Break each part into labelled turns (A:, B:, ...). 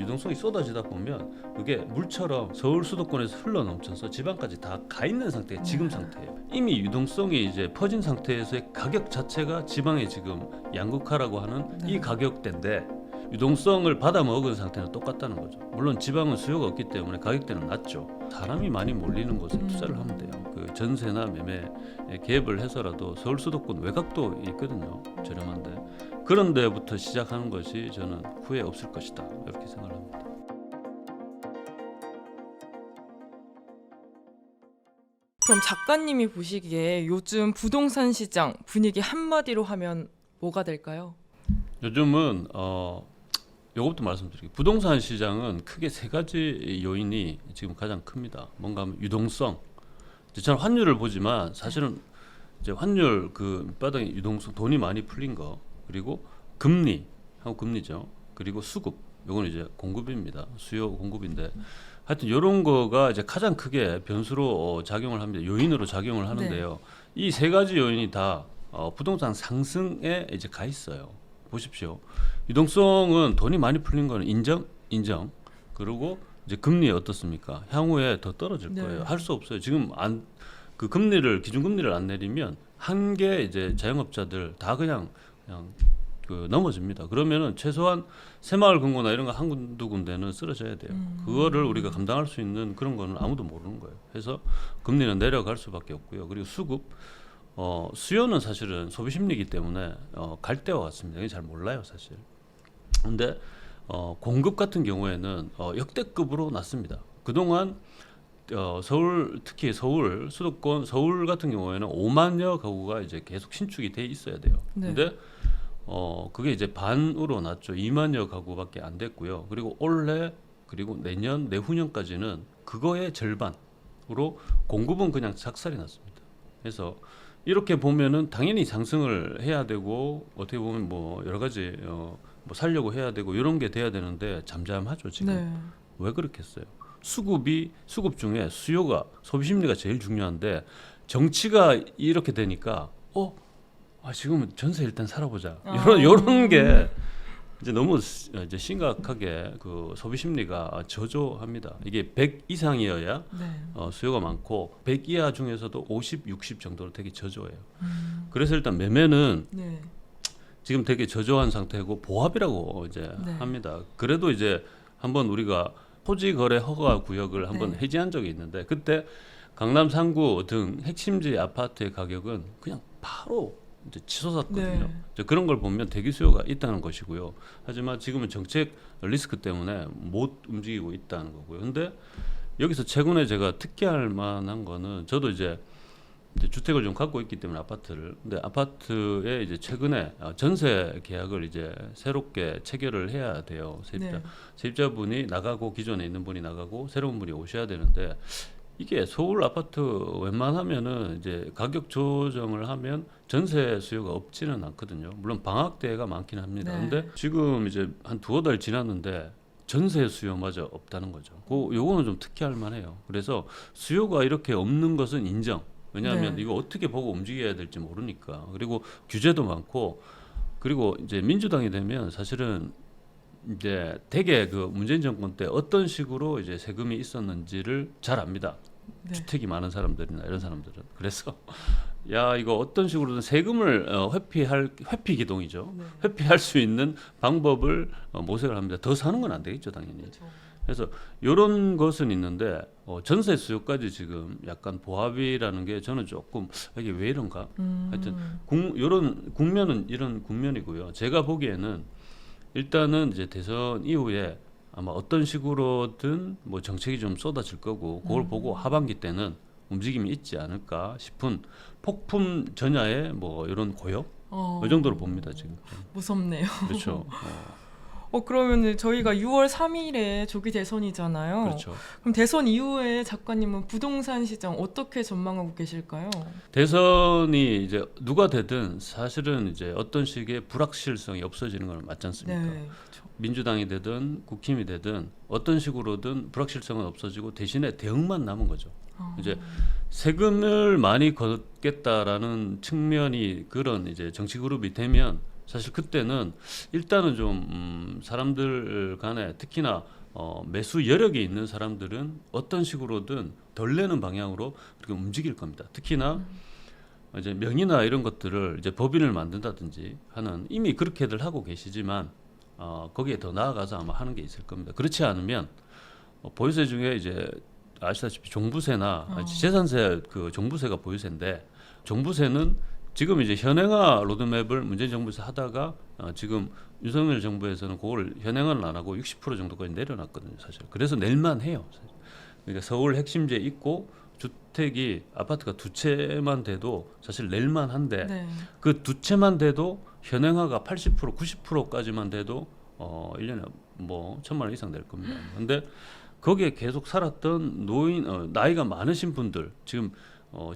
A: 유동성이 쏟아지다 보면 그게 물처럼 서울 수도권에서 흘러 넘쳐서 지방까지 다 가 있는 상태가 지금 상태예요. 이미 유동성이 이제 퍼진 상태에서의 가격 자체가 지방에 지금 양극화라고 하는 이 가격대인데 유동성을 받아 먹은 상태는 똑같다는 거죠. 물론 지방은 수요가 없기 때문에 가격대는 낮죠. 사람이 많이 몰리는 곳에 투자를 하면 돼요. 그 전세나 매매 갭을 해서라도 서울 수도권 외곽도 있거든요. 저렴한데 그런 데부터 시작하는 것이 저는 후회 없을 것이다 이렇게 생각을 합니다.
B: 그럼 작가님이 보시기에 요즘 부동산 시장 분위기 한마디로 하면 뭐가 될까요?
A: 요즘은 요것도 말씀드릴게요. 부동산 시장은 크게 세 가지 요인이 지금 가장 큽니다. 뭔가 하면 유동성. 이제 저는 환율을 보지만 사실은 이제 환율 그 밑바닥에 유동성 돈이 많이 풀린 거, 그리고 금리, 한국 금리죠. 그리고 수급. 요거는 이제 공급입니다. 수요 공급인데 하여튼 이런 거가 이제 가장 크게 변수로 작용을 합니다. 요인으로 작용을 하는데요. 이 세 가지 요인이 다 부동산 상승에 이제 가 있어요. 보십시오. 유동성은 돈이 많이 풀린 거는 인정. 그리고 이제 금리 어떻습니까? 향후에 더 떨어질 거예요. 할 수 없어요. 지금 그 금리를 기준금리를 안 내리면 한개 이제 자영업자들 다 그냥 그 넘어집니다. 그러면은 최소한 새마을 금고나 이런 거 한두 군데는 쓰러져야 돼요. 그거를 우리가 감당할 수 있는 그런 거는 아무도 모르는 거예요. 그래서 금리는 내려갈 수밖에 없고요. 그리고 수급. 수요는 사실은 소비 심리이기 때문에 갈 때와 같습니다. 이게 잘 몰라요, 사실. 근데 공급 같은 경우에는 역대급으로 낮습니다. 그동안 서울, 특히 서울 수도권 서울 같은 경우에는 5만여 가구가 이제 계속 신축이 돼 있어야 돼요. 근데 그게 이제 반으로 낮죠. 2만여 가구밖에 안 됐고요. 그리고 올해 그리고 내년 내후년까지는 그거의 절반으로 공급은 그냥 작살이 났습니다. 그래서 이렇게 보면은 당연히 상승을 해야 되고 어떻게 보면 뭐 여러 가지 뭐 살려고 해야 되고 이런 게 돼야 되는데 잠잠하죠 지금. 왜 그렇겠어요? 수급 중에 수요가 소비 심리가 제일 중요한데 정치가 이렇게 되니까 지금은 전세 일단 살아보자 이런 게 이제 너무 이제 심각하게 그 소비 심리가 저조합니다. 이게 100 이상이어야 수요가 많고 100 이하 중에서도 50, 60 정도로 되게 저조해요. 그래서 일단 매매는 지금 되게 저조한 상태고 보합이라고 이제 합니다. 그래도 이제 한번 우리가 토지 거래 허가 구역을 한번 해지한 적이 있는데 그때 강남 3구 등 핵심지 아파트의 가격은 그냥 바로 이제 치솟았거든요. 이제 그런 걸 보면 대기 수요가 있다는 것이고요. 하지만 지금은 정책 리스크 때문에 못 움직이고 있다는 거고요. 근데 여기서 최근에 제가 특기할 만한 거는 저도 이제 주택을 좀 갖고 있기 때문에 아파트를. 근데 아파트에 이제 최근에 전세 계약을 이제 새롭게 체결을 해야 돼요. 세입자분이 나가고 기존에 있는 분이 나가고 새로운 분이 오셔야 되는데 이게 서울 아파트 웬만하면은 이제 가격 조정을 하면 전세 수요가 없지는 않거든요. 물론 방학대가 많긴 합니다. 근데 지금 이제 한 두어 달 지났는데 전세 수요마저 없다는 거죠. 요거는 좀 특이할 만해요. 그래서 수요가 이렇게 없는 것은 인정. 왜냐하면 이거 어떻게 보고 움직여야 될지 모르니까. 그리고 규제도 많고 그리고 이제 민주당이 되면 사실은 이제 되게 그 문재인 정권 때 어떤 식으로 이제 세금이 있었는지를 잘 압니다. 주택이 많은 사람들이나 이런 사람들은. 그래서 야 이거 어떤 식으로든 세금을 회피 기동이죠. 회피할 수 있는 방법을 모색을 합니다. 더 사는 건 안 되겠죠, 당연히. 그래서 이런 것은 있는데 전세 수요까지 지금 약간 보합이라는 게 저는 조금 이게 왜 이런가? 하여튼 이런 국면은 이런 국면이고요. 제가 보기에는 일단은 이제 대선 이후에 아마 어떤 식으로든 뭐 정책이 좀 쏟아질 거고 그걸 보고 하반기 때는 움직임이 있지 않을까 싶은 폭풍 전야의 뭐 이런 고역 이 정도로 봅니다 지금.
B: 무섭네요.
A: 그렇죠.
B: 그러면 저희가 6월 3일에 조기 대선이잖아요.
A: 그렇죠.
B: 그럼 대선 이후에 작가님은 부동산 시장 어떻게 전망하고 계실까요?
A: 대선이 이제 누가 되든 사실은 이제 어떤 식의 불확실성이 없어지는 건 맞지 않습니까?
B: 그렇죠.
A: 민주당이 되든 국힘이 되든 어떤 식으로든 불확실성은 없어지고 대신에 대응만 남은 거죠. 이제 세금을 많이 걷겠다라는 측면이 그런 이제 정치 그룹이 되면 사실 그때는 일단은 좀 사람들 간에 특히나 매수 여력이 있는 사람들은 어떤 식으로든 덜 내는 방향으로 그렇게 움직일 겁니다. 특히나 이제 명의나 이런 것들을 이제 법인을 만든다든지 하는 이미 그렇게들 하고 계시지만 거기에 더 나아가서 아마 하는 게 있을 겁니다. 그렇지 않으면 보유세 중에 이제 아시다시피 종부세나 재산세 그 종부세가 보유세인데 종부세는 지금 이제 현행화 로드맵을 문재인 정부에서 하다가 지금 윤석열 정부에서는 그걸 현행화는 안 하고 60% 정도까지 내려놨거든요, 사실. 그래서 낼만 해요. 사실. 그러니까 서울 핵심지에 있고 주택이 아파트가 두 채만 돼도 사실 낼만 한데
B: 네.
A: 그 두 채만 돼도 현행화가 80% 90%까지만 돼도 1년에 뭐 1,000만 원 이상 낼 겁니다. 근데 거기에 계속 살았던 노인 나이가 많으신 분들 지금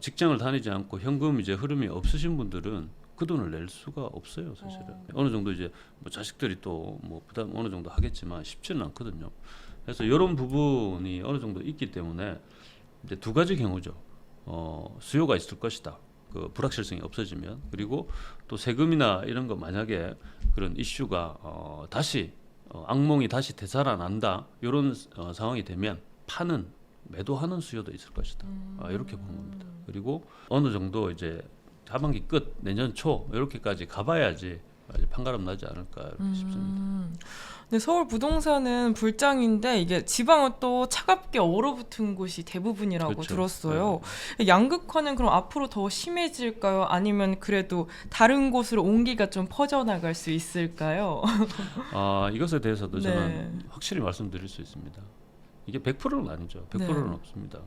A: 직장을 다니지 않고 현금 이제 흐름이 없으신 분들은 그 돈을 낼 수가 없어요, 사실은. 어느 정도 이제 뭐 자식들이 또 뭐 부담 어느 정도 하겠지만 쉽지는 않거든요. 그래서 이런 부분이 어느 정도 있기 때문에 이제 두 가지 경우죠. 수요가 있을 것이다. 그 불확실성이 없어지면 그리고 또 세금이나 이런 거 만약에 그런 이슈가 다시 악몽이 다시 되살아난다 이런 상황이 되면 파는 매도하는 수요도 있을 것이다. 이렇게 보는 겁니다. 그리고 어느 정도 이제 하반기 끝 내년 초 이렇게까지 가봐야지 이제 판가름 나지 않을까 이렇게 싶습니다.
B: 근데 서울 부동산은 불장인데 이게 지방은 또 차갑게 얼어붙은 곳이 대부분이라고
A: 그렇죠.
B: 들었어요. 양극화는 그럼 앞으로 더 심해질까요? 아니면 그래도 다른 곳으로 온기가 좀 퍼져나갈 수 있을까요?
A: 이것에 대해서도
B: 네.
A: 저는 확실히 말씀드릴 수 있습니다. 이게 100%는 아니죠. 100%는
B: 네.
A: 없습니다.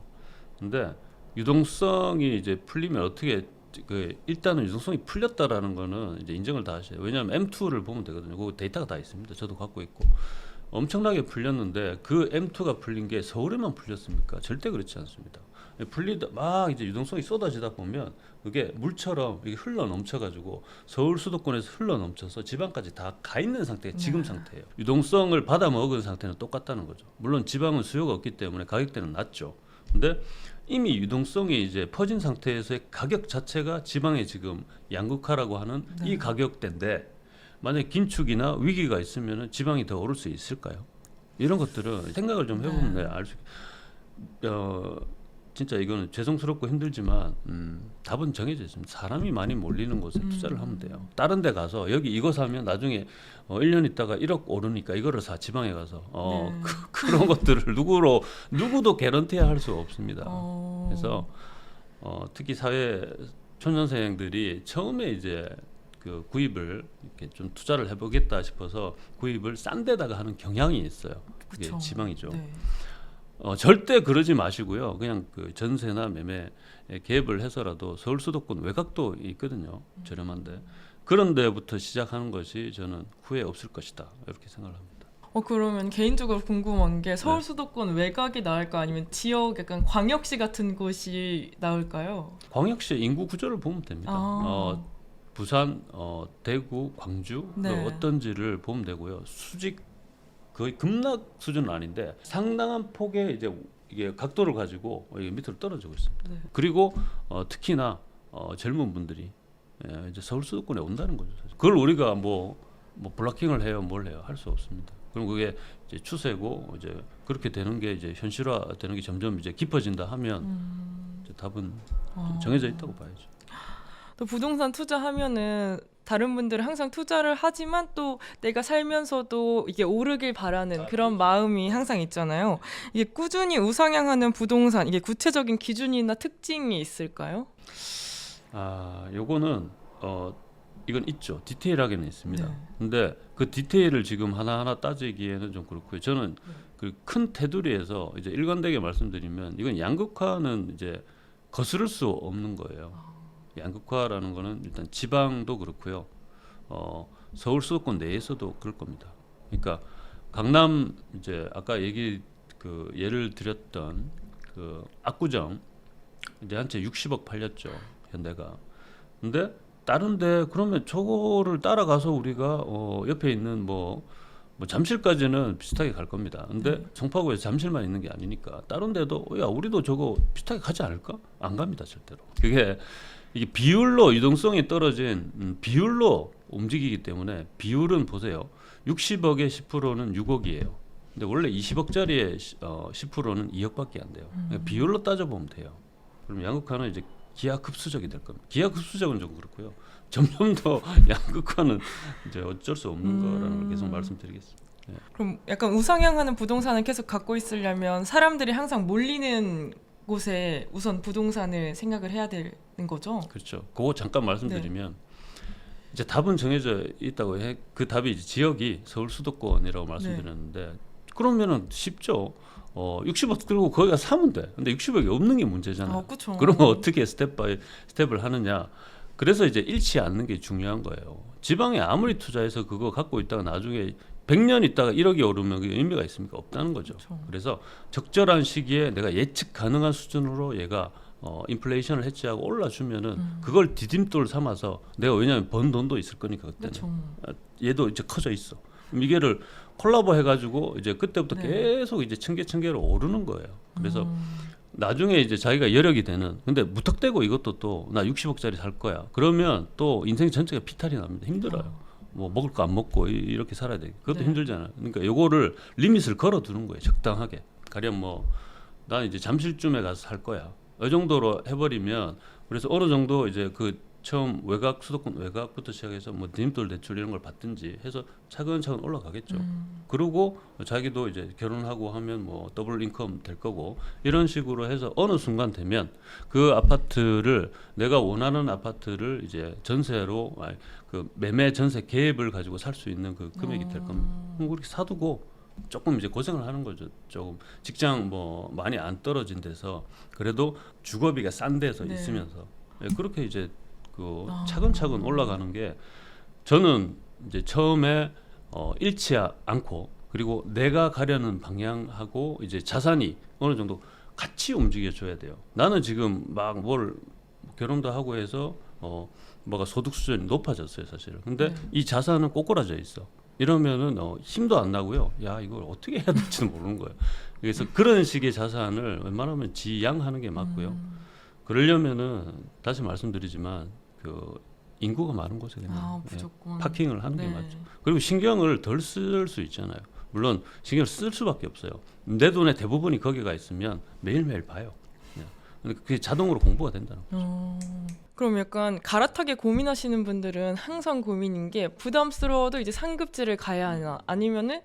A: 근데 유동성이 이제 풀리면 어떻게 일단은 유동성이 풀렸다라는 거는 이제 인정을 다 하셔요. 왜냐하면 M2를 보면 되거든요. 그 데이터가 다 있습니다. 저도 갖고 있고 엄청나게 풀렸는데 그 M2가 풀린 게 서울에만 풀렸습니까? 절대 그렇지 않습니다. 풀리다 막 이제 유동성이 쏟아지다 보면 그게 물처럼 이게 흘러 넘쳐가지고 서울 수도권에서 흘러 넘쳐서 지방까지 다 가 있는 상태가 지금 상태예요. 유동성을 받아 먹은 상태는 똑같다는 거죠. 물론 지방은 수요가 없기 때문에 가격대는 낮죠. 근데 이미 유동성이 이제 퍼진 상태에서의 가격 자체가 지방의 지금 양극화라고 하는 이 가격대인데 만약에 긴축이나 위기가 있으면 지방이 더 오를 수 있을까요? 이런 것들은 생각을 좀 해보면 알 수. 진짜 이거는 죄송스럽고 힘들지만 답은 정해져 있습니다. 사람이 많이 몰리는 곳에 투자를 하면 돼요. 다른 데 가서 여기 이거 사면 나중에 1년 있다가 1억 오르니까 이거를 사 지방에 가서 그런 것들을 누구도 개런티할 수 없습니다. 그래서 특히 사회 초년생들이 처음에 이제 그 구입을 이렇게 좀 투자를 해보겠다 싶어서 구입을 싼 데다가 하는 경향이 있어요. 그게
B: 그쵸.
A: 지방이죠.
B: 네.
A: 절대 그러지 마시고요. 그냥 그 전세나 매매 개입을 해서라도 서울 수도권 외곽도 있거든요. 저렴한데 그런 데부터 시작하는 것이 저는 후회 없을 것이다 이렇게 생각을 합니다.
B: 그러면 개인적으로 궁금한 게 서울 수도권 외곽이 나을까 아니면 지역 약간 광역시 같은 곳이 나을까요?
A: 광역시 인구 구조를 보면 됩니다. 부산, 대구, 광주
B: 네.
A: 어떤지를 보면 되고요. 수직 거의 급락 수준은 아닌데 상당한 폭의 이제 이게 각도를 가지고 이게 밑으로 떨어지고 있습니다.
B: 네.
A: 그리고 특히나 젊은 분들이 이제 서울 수도권에 온다는 거죠. 사실. 그걸 우리가 뭐 블락킹을 해요, 뭘 해요, 할 수 없습니다. 그럼 그게 이제 추세고 이제 그렇게 되는 게 이제 현실화되는 게 점점 이제 깊어진다 하면 이제 답은 좀 정해져 있다고 봐야죠.
B: 또 부동산 투자하면은 다른 분들은 항상 투자를 하지만 또 내가 살면서도 이게 오르길 바라는 그런 마음이 항상 있잖아요. 이게 꾸준히 우상향하는 부동산 이게 구체적인 기준이나 특징이 있을까요?
A: 요거는 이건 있죠. 디테일하게는 있습니다.
B: 네.
A: 근데 그 디테일을 지금 하나하나 따지기에는 좀 그렇고요. 저는 그 큰 테두리에서 이제 일관되게 말씀드리면 이건 양극화는 이제 거스를 수 없는 거예요. 양극화라는 거는 일단 지방도 그렇고요. 서울 수도권 내에서도 그럴 겁니다. 그러니까 강남 이제 아까 예를 드렸던 그 압구정 이제 한 채 60억 팔렸죠. 현대가. 근데 다른데 그러면 저거를 따라가서 우리가 옆에 있는 뭐 잠실까지는 비슷하게 갈 겁니다. 근데 성파구에서 잠실만 있는 게 아니니까 다른 데도 야 우리도 저거 비슷하게 가지 않을까? 안 갑니다 절대로. 그게 이게 비율로 유동성이 떨어진 비율로 움직이기 때문에 비율은 보세요. 60억의 10%는 6억이에요. 근데 원래 20억짜리의 10%는 2억밖에 안 돼요. 그러니까 비율로 따져보면 돼요. 그럼 양극화는 이제 기하급수적이 될 겁니다. 기하급수적은 좀 그렇고요. 점점 더 양극화는 이제 어쩔 수 없는 거라는 걸 계속 말씀드리겠습니다.
B: 그럼 약간 우상향하는 부동산을 계속 갖고 있으려면 사람들이 항상 몰리는 곳에 우선 부동산을 생각을 해야 되는 거죠?
A: 그렇죠. 그거 잠깐 말씀드리면 이제 답은 정해져 있다고 해. 그 답이 이제 지역이 서울 수도권이라고 말씀드렸는데 그러면은 쉽죠. 60억 들고 거기가 사면 돼. 근데 60억이 없는 게 문제잖아요.
B: 그렇죠.
A: 그러면 어떻게 스텝 바이 스텝을 하느냐. 그래서 이제 잃지 않는 게 중요한 거예요. 지방에 아무리 투자해서 그거 갖고 있다가 나중에 100년 있다가 1억이 오르면 그게 의미가 있습니까? 없다는 거죠.
B: 그렇죠.
A: 그래서 적절한 시기에 내가 예측 가능한 수준으로 얘가 인플레이션을 해치하고 올라주면은 그걸 디딤돌 삼아서 내가 왜냐하면 번 돈도 있을 거니까 그때는
B: 그렇죠.
A: 얘도 이제 커져 있어. 그럼 이게를 콜라보 해가지고 이제 그때부터
B: 네.
A: 계속 이제 층계로 오르는 거예요. 그래서 나중에 이제 자기가 여력이 되는 근데 무턱대고 이것도 또 나 60억짜리 살 거야. 그러면 또 인생 전체가 피탈이 납니다. 힘들어요. 뭐 먹을 거 안 먹고 이렇게 살아야 돼. 그것도
B: 네.
A: 힘들잖아요. 그러니까 요거를 리밋을 걸어 두는 거예요. 적당하게. 가령 뭐 난 이제 잠실쯤에 가서 살 거야. 이 정도로 해버리면 그래서 어느 정도 이제 그 처음 외곽 수도권 외곽부터 시작해서 뭐 디딤돌 대출 이런 걸 받든지 해서 차근차근 올라가겠죠. 그리고 자기도 이제 결혼하고 하면 뭐 더블 인컴 될 거고 이런 식으로 해서 어느 순간 되면 그 아파트를 내가 원하는 아파트를 이제 전세로 그 매매 전세 계획을 가지고 살 수 있는 그 금액이 될 겁니다. 그럼 그렇게 사두고 조금 이제 고생을 하는 거죠. 조금 직장 뭐 많이 안 떨어진 데서 그래도 주거비가 싼 데서
B: 네.
A: 있으면서 그렇게 이제 그 차근차근 올라가는 게 저는 이제 처음에 잃지 않고 그리고 내가 가려는 방향하고 이제 자산이 어느 정도 같이 움직여 줘야 돼요. 나는 지금 막 뭘 결혼도 하고 해서 뭐가 소득 수준이 높아졌어요, 사실은. 근데 이 자산은 꼬꾸라져 있어. 이러면은 힘도 안 나고요. 야, 이걸 어떻게 해야 될지도 모르는 거예요. 그래서 그런 식의 자산을 웬만하면 지양하는 게 맞고요. 그러려면은 다시 말씀드리지만 그 인구가 많은 곳에 그냥
B: 무조건.
A: 파킹을 하는 게
B: 네.
A: 맞죠. 그리고 신경을 덜 쓸 수 있잖아요. 물론 신경을 쓸 수밖에 없어요. 내 돈의 대부분이 거기가 있으면 매일매일 봐요. 근데 그게 자동으로 공부가 된다는 거죠.
B: 그럼 약간 갈아타게 고민하시는 분들은 항상 고민인 게 부담스러워도 이제 상급지를 가야 하나 아니면은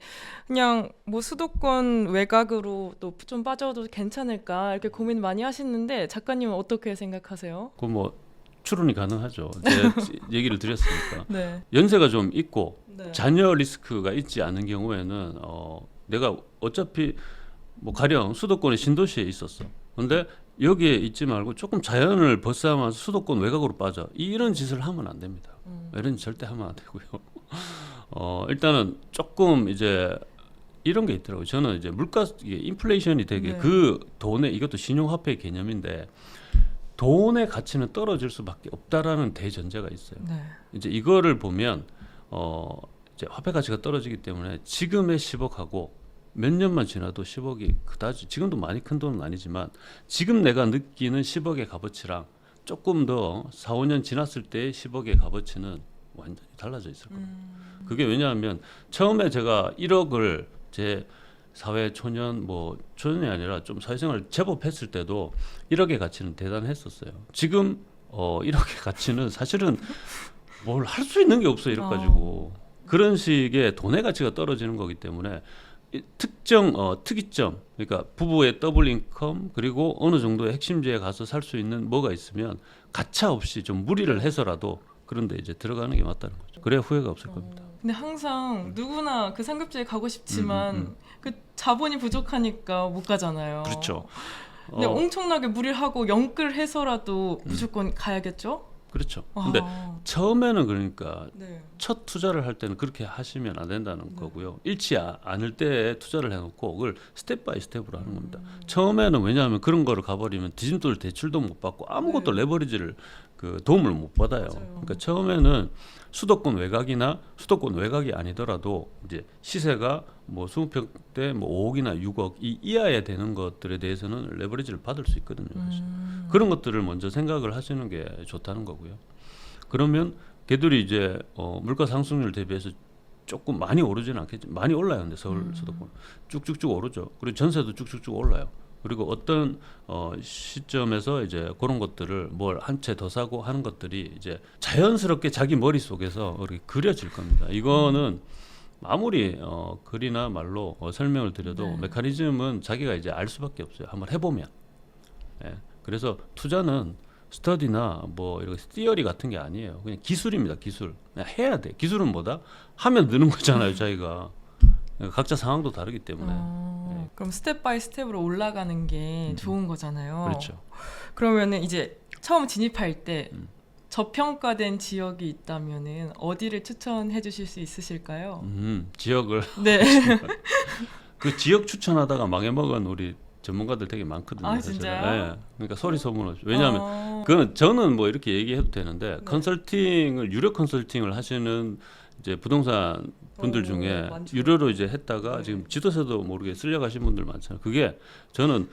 B: 그냥 뭐 수도권 외곽으로 또 좀 빠져도 괜찮을까 이렇게 고민 많이 하시는데 작가님은 어떻게 생각하세요?
A: 그 뭐 추론이 가능하죠. 제가 얘기를 드렸으니까
B: 네.
A: 연세가 좀 있고
B: 네.
A: 자녀 리스크가 있지 않은 경우에는 내가 어차피 뭐 가령 수도권의 신도시에 있었어. 근데 여기에 있지 말고 조금 자연을 벗삼아서 수도권 외곽으로 빠져. 이런 짓을 하면 안 됩니다. 이런 짓 절대 하면 안 되고요. 일단은 조금 이제 이런 게 있더라고요. 저는 이제 물가 이게 인플레이션이 되게
B: 네.
A: 그 돈의 이것도 신용화폐 개념인데 돈의 가치는 떨어질 수밖에 없다라는 대전제가 있어요.
B: 네.
A: 이제 이거를 보면 이제 화폐 가치가 떨어지기 때문에 지금의 10억하고 몇 년만 지나도 10억이 그다지 지금도 많이 큰 돈은 아니지만 지금 내가 느끼는 10억의 값어치랑 조금 더 4, 5년 지났을 때의 10억의 값어치는 완전히 달라져 있을 겁니다. 그게 왜냐하면 처음에 제가 1억을 제 사회 초년 뭐 초년이 아니라 좀 사회생활 제법 했을 때도 1억의 가치는 대단했었어요. 지금 1억의 가치는 사실은 뭘 할 수 있는 게 없어 이래 가지고 그런 식의 돈의 가치가 떨어지는 거기 때문에 특정 특이점 그러니까 부부의 더블 인컴 그리고 어느 정도의 핵심지에 가서 살 수 있는 뭐가 있으면 가차 없이 좀 무리를 해서라도 그런데 이제 들어가는 게 맞다는 거죠. 그래야 후회가 없을 겁니다.
B: 근데 항상 누구나 그 상급지에 가고 싶지만 그 자본이 부족하니까 못 가잖아요.
A: 그렇죠.
B: 근데 엄청나게 무리를 하고 영끌 해서라도 무조건 가야겠죠?
A: 그렇죠. 근데 처음에는 그러니까
B: 네.
A: 첫 투자를 할 때는 그렇게 하시면 안 된다는 거고요. 잃지 않을 때 투자를 해놓고 그걸 스텝 바이 스텝으로 하는 겁니다. 처음에는 왜냐하면 그런 거를 가버리면 디딤돌 대출도 못 받고 아무것도 레버리지를 그 도움을 못 받아요.
B: 맞아요.
A: 그러니까 처음에는 수도권 외곽이나 수도권 외곽이 아니더라도 이제 시세가 뭐 20평대 뭐 5억이나 6억 이 이하에 되는 것들에 대해서는 레버리지를 받을 수 있거든요. 그래서 그런 것들을 먼저 생각을 하시는 게 좋다는 거고요. 그러면 걔들이 이제 물가 상승률 대비해서 조금 많이 오르지는 않겠지만 많이 올라요. 근데 서울 수도권 쭉쭉쭉 오르죠. 그리고 전세도 쭉쭉쭉 올라요. 그리고 어떤 시점에서 이제 그런 것들을 뭘 한 채 더 사고 하는 것들이 이제 자연스럽게 자기 머릿속에서 이렇게 그려질 겁니다. 이거는 아무리 글이나 말로 설명을 드려도
B: 네.
A: 메커니즘은 자기가 이제 알 수밖에 없어요. 한번 해보면. 예. 그래서 투자는 스터디나 뭐 이렇게 티어리 같은 게 아니에요. 그냥 기술입니다. 기술. 그냥 해야 돼. 기술은 뭐다? 하면 느는 거잖아요. 자기가. 각자 상황도 다르기 때문에. 네.
B: 그럼 스텝 바이 스텝으로 올라가는 게 좋은 거잖아요.
A: 그렇죠.
B: 그러면은 이제 처음 진입할 때 저평가된 지역이 있다면은 어디를 추천해 주실 수 있으실까요?
A: 지역을
B: 네.
A: 그 지역 추천하다가 망해먹은 우리 전문가들 되게 많거든요.
B: 아,
A: 사실은.
B: 진짜요?
A: 네. 그러니까 소리 소문 없이. 왜냐하면 그거는 저는 뭐 이렇게 얘기해도 되는데
B: 네.
A: 컨설팅을 유료 컨설팅을 하시는 이제 부동산 분들 중에
B: 많죠.
A: 유료로 이제 했다가
B: 네.
A: 지금 지도세도 모르게 쓸려가신 분들 많잖아요. 그게 저는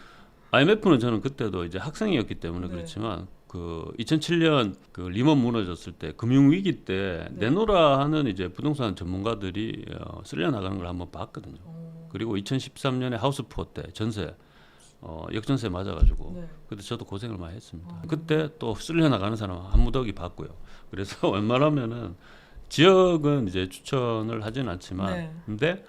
A: IMF는 저는 그때도 이제 학생이었기 때문에
B: 네.
A: 그렇지만 그 2007년 그 리먼 무너졌을 때 금융 위기 때
B: 네.
A: 내노라 하는 이제 부동산 전문가들이 쓸려 나가는 걸 한번 봤거든요. 그리고 2013년에 하우스푸어 때 전세 역전세 맞아가지고
B: 네.
A: 그때 저도 고생을 많이 했습니다. 그때 또 쓸려 나가는 사람 한 무더기 봤고요. 그래서 웬만하면은 지역은 이제 추천을 하지는 않지만
B: 네.
A: 근데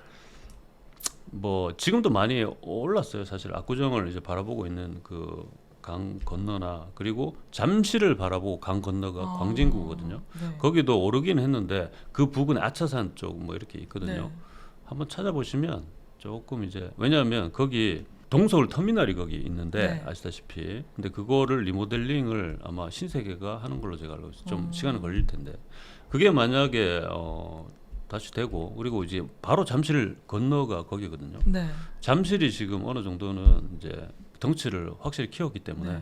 A: 뭐 지금도 많이 올랐어요. 사실 압구정을 이제 바라보고 있는 그 강 건너나 그리고 잠실을 바라보고 강 건너가 광진구거든요.
B: 네.
A: 거기도 오르긴 했는데 그 부근에 아차산 쪽 뭐 이렇게 있거든요.
B: 네.
A: 한번 찾아보시면 조금 이제 왜냐하면 거기 동서울 터미널이 거기 있는데
B: 네.
A: 아시다시피 근데 그거를 리모델링을 아마 신세계가 하는 걸로 제가 알고 있어요. 좀 시간은 걸릴 텐데 그게 만약에 다시 되고 그리고 이제 바로 잠실 건너가 거기거든요.
B: 네.
A: 잠실이 지금 어느 정도는 이제 덩치를 확실히 키웠기 때문에
B: 네.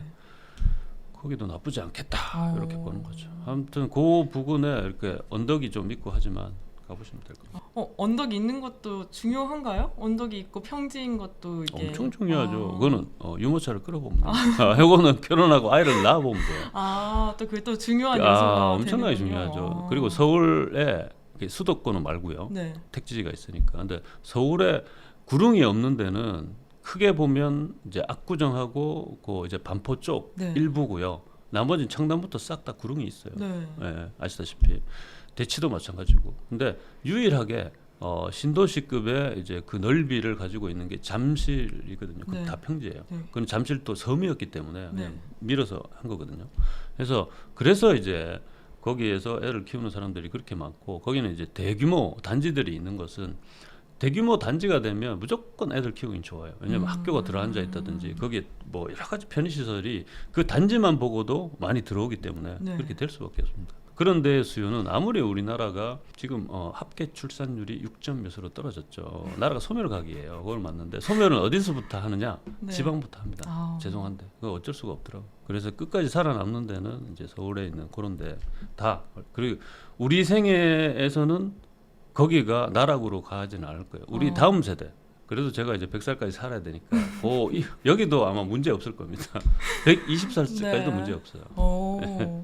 A: 거기도 나쁘지 않겠다 이렇게
B: 어.
A: 보는 거죠. 아무튼 그 부근에 이렇게 언덕이 좀 있고 하지만 가보시면 될 것 같아요.
B: 언덕이 있는 것도 중요한가요? 언덕이 있고 평지인 것도 이게
A: 엄청 중요하죠. 그거는 유모차를 끌어보면 돼요. 이거는 결혼하고 아이를 낳아보면 돼요.
B: 또 그게 또 중요한 요소가
A: 엄청나게
B: 되는군요.
A: 중요하죠. 그리고 서울에 수도권은 말고요.
B: 네.
A: 택지가 있으니까. 근데 서울에 구릉이 없는 데는 크게 보면 이제 압구정하고 그 이제 반포 쪽
B: 네.
A: 일부고요. 나머지는 청담부터 싹 다 구릉이 있어요.
B: 네.
A: 예, 아시다시피 대치도 마찬가지고. 근데 유일하게 신도시급의 이제 그 넓이를 가지고 있는 게 잠실이거든요. 그
B: 네.
A: 다 평지예요.
B: 네.
A: 그건 잠실도 섬이었기 때문에 그냥
B: 네.
A: 밀어서 한 거거든요. 그래서 이제 거기에서 애를 키우는 사람들이 그렇게 많고 거기는 이제 대규모 단지들이 있는 것은 대규모 단지가 되면 무조건 애들 키우긴 좋아요. 왜냐하면 학교가 들어앉아 있다든지 거기에 뭐 여러 가지 편의시설이 그 단지만 보고도 많이 들어오기 때문에
B: 네.
A: 그렇게 될 수밖에 없습니다. 그런데 수요는 아무리 우리나라가 지금 합계 출산율이 6점 몇으로 떨어졌죠. 나라가 소멸각이에요. 그걸 맞는데 소멸은 어디서부터 하느냐?
B: 네.
A: 지방부터 합니다. 죄송한데 그거 어쩔 수가 없더라고. 그래서 끝까지 살아남는 데는 이제 서울에 있는 그런데 다 그리고 우리 생애에서는 거기가 나락으로 가지는 않을 거예요. 우리 다음 세대. 그래도 제가 이제 100살까지 살아야 되니까 여기도 아마 문제 없을 겁니다. 120살까지도
B: 네.
A: 문제 없어요.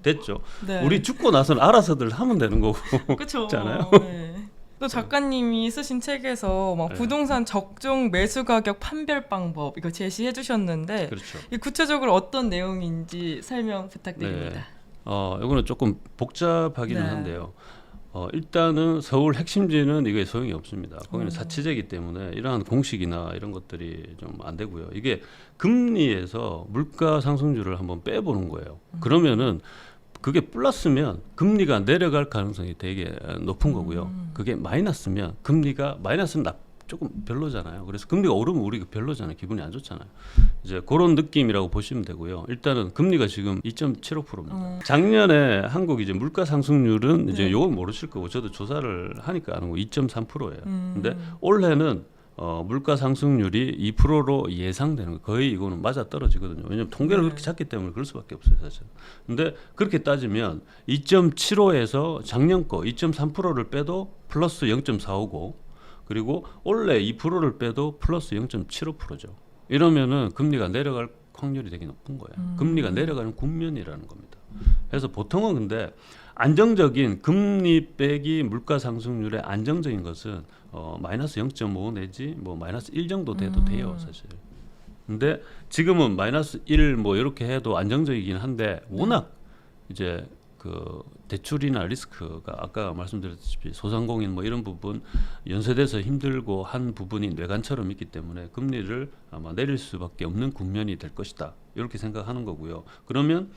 A: 됐죠.
B: 네.
A: 우리 죽고 나서는 알아서들 하면 되는 거고.
B: 그렇죠.
A: 있잖아요.
B: 네. 또 작가님이 쓰신 책에서 막
A: 네.
B: 부동산 적정 매수 가격 판별 방법 이거 제시해 주셨는데
A: 그렇죠.
B: 이 구체적으로 어떤 내용인지 설명 부탁드립니다.
A: 이거는 조금 복잡하기는
B: 네.
A: 한데요. 일단은 서울 핵심지는 이게 소용이 없습니다. 거기는 사치제이기 때문에 이러한 공식이나 이런 것들이 좀 안 되고요. 이게 금리에서 물가 상승률을 한번 빼보는 거예요. 그러면은 그게 플러스면 금리가 내려갈 가능성이 되게 높은 거고요. 그게 마이너스면 금리가 마이너스는 조금 별로잖아요. 그래서 금리가 오르면 우리가 별로잖아요. 기분이 안 좋잖아요. 이제 그런 느낌이라고 보시면 되고요. 일단은 금리가 지금 2.75%입니다. 작년에 한국 이제 물가 상승률은 이제
B: 네.
A: 요건 모르실 거고 저도 조사를 하니까 아는 거 2.3%예요. 근데 올해는 물가 상승률이 2%로 예상되는 거예요. 거의 이거는 맞아 떨어지거든요. 왜냐하면 통계를
B: 네.
A: 그렇게 작기 때문에 그럴 수밖에 없어요, 사실. 근데 그렇게 따지면 2.75에서 작년 거 2.3%를 빼도 플러스 0.45고 그리고 올해 2%를 빼도 플러스 0.75%죠. 이러면은 금리가 내려갈 확률이 되게 높은 거예요. 금리가 내려가는 국면이라는 겁니다. 그래서 보통은 근데 안정적인 금리 빼기 물가 상승률의 안정적인 것은 마이너스 0.5 내지 뭐 마이너스 1 정도 돼도 돼요, 사실. 근데 지금은 마이너스 1 뭐 이렇게 해도 안정적이긴 한데 워낙 이제 그 대출이나 리스크가 아까 말씀드렸다시피 소상공인 뭐 이런 부분 연쇄돼서 힘들고 한 부분이 뇌관처럼 있기 때문에 금리를 아마 내릴 수밖에 없는 국면이 될 것이다. 이렇게 생각하는 거고요. 그러면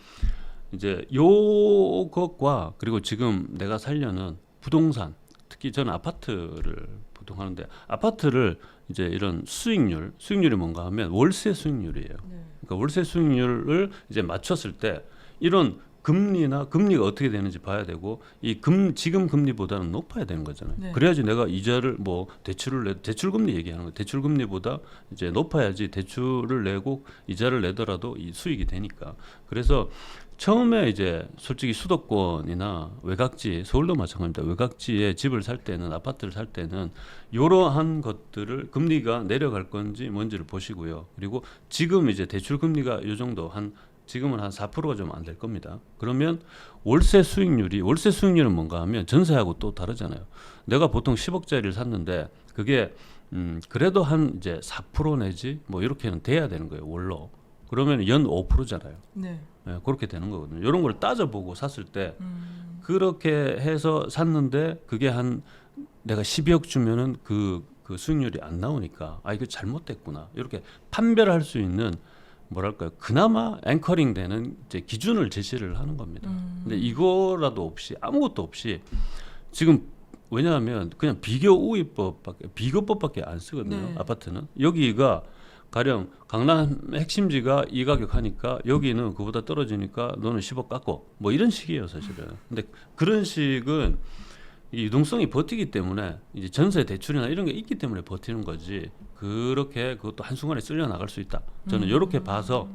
A: 이제 요것과 그리고 지금 내가 살려는 부동산, 특히 저는 아파트를 보통 하는데 아파트를 이제 이런 수익률이 뭔가 하면 월세 수익률이에요.
B: 네.
A: 그러니까 월세 수익률을 이제 맞췄을 때 이런 금리가 어떻게 되는지 봐야 되고 지금 금리보다는 높아야 되는 거잖아요.
B: 네.
A: 그래야지 내가 이자를 뭐 대출 금리 얘기하는 거예요. 대출 금리보다 이제 높아야지 대출을 내고 이자를 내더라도 이 수익이 되니까. 그래서 처음에 이제 솔직히 수도권이나 외곽지, 서울도 마찬가지입니다. 외곽지에 집을 살 때는 아파트를 살 때는 이러한 것들을 금리가 내려갈 건지 뭔지를 보시고요. 그리고 지금 이제 대출 금리가 이 정도 지금은 한 4%가 좀 안 될 겁니다. 그러면 월세 수익률은 뭔가 하면 전세하고 또 다르잖아요. 내가 보통 10억짜리를 샀는데 그게 그래도 한 이제 4% 내지 뭐 이렇게는 돼야 되는 거예요, 월로. 그러면 연 5%잖아요.
B: 네.
A: 네, 그렇게 되는 거거든요. 이런 걸 따져보고 샀을 때 그렇게 해서 샀는데 그게 한 내가 12억 주면은 그 수익률이 안 나오니까 이거 잘못됐구나. 이렇게 판별할 수 있는 뭐랄까요, 그나마 앵커링 되는 이제 기준을 제시를 하는 겁니다. 근데 이거라도 없이 아무것도 없이 지금 왜냐하면 그냥 비교법밖에 안 쓰거든요.
B: 네.
A: 아파트는 여기가 가령 강남 핵심지가 이 가격 하니까 여기는 그보다 떨어지니까 너는 10억 깎고 뭐 이런 식이에요, 사실은. 근데 그런 식은 이 유동성이 버티기 때문에 이제 전세 대출이나 이런 게 있기 때문에 버티는 거지. 그렇게 그것도 한순간에 쓸려 나갈 수 있다. 저는 이렇게 봐서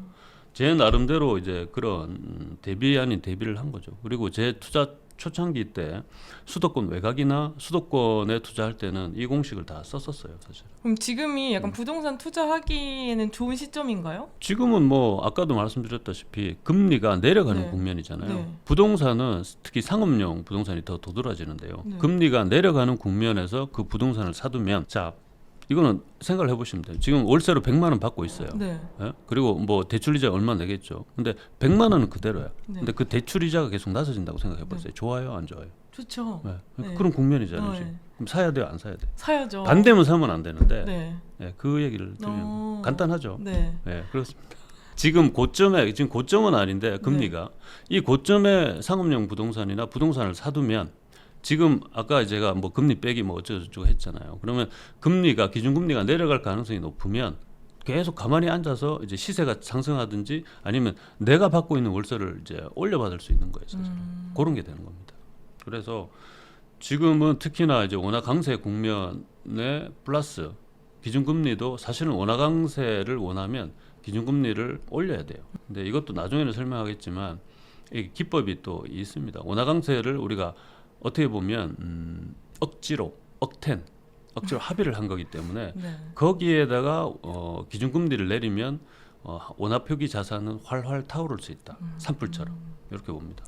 A: 제 나름대로 이제 그런 대비 아닌 대비를 한 거죠. 그리고 제 투자 초창기 때 수도권 외곽이나 수도권에 투자할 때는 이 공식을 다 썼었어요, 사실.
B: 그럼 지금이 약간 부동산 투자하기에는 좋은 시점인가요?
A: 지금은 뭐 아까도 말씀드렸다시피 금리가 내려가는
B: 네.
A: 국면이잖아요.
B: 네.
A: 부동산은 특히 상업용 부동산이 더 도드라지는데요.
B: 네.
A: 금리가 내려가는 국면에서 그 부동산을 사두면 자 이거는 생각을 해보시면 돼요. 지금 월세로 100만 원 받고 있어요.
B: 네.
A: 예? 그리고 뭐 대출이자 얼마 내겠죠. 근데 100만 원은 그대로야.
B: 네.
A: 근데 그 대출이자가 계속 낮아진다고 생각해보세요. 좋아요, 안 좋아요?
B: 좋죠.
A: 네.
B: 네.
A: 그런 국면이잖아요.
B: 네.
A: 지금. 그럼 사야 돼요, 안 사야 돼요?
B: 사야죠.
A: 반대면 사면 안 되는데
B: 네.
A: 예, 그 얘기를 드리면 간단하죠.
B: 네.
A: 네, 그렇습니다. 지금 고점은 아닌데 금리가 이 고점에 상업용 부동산이나 부동산을 사두면 지금 아까 제가 뭐 금리 빼기 뭐 어쩌고저쩌고 했잖아요. 그러면 기준금리가 내려갈 가능성이 높으면 계속 가만히 앉아서 이제 시세가 상승하든지 아니면 내가 받고 있는 월세를 이제 올려받을 수 있는 거예요, 사실. 그런 게 되는 겁니다. 그래서 지금은 특히나 이제 원화 강세 국면에 플러스 기준금리도 사실은 원화 강세를 원하면 기준금리를 올려야 돼요. 근데 이것도 나중에는 설명하겠지만 이 기법이 또 있습니다. 원화 강세를 우리가 어떻게 보면 억지로 합의를 한 거기 때문에
B: 네.
A: 거기에다가 기준금리를 내리면 원화 표기 자산은 활활 타오를 수 있다. 산불처럼 이렇게 봅니다.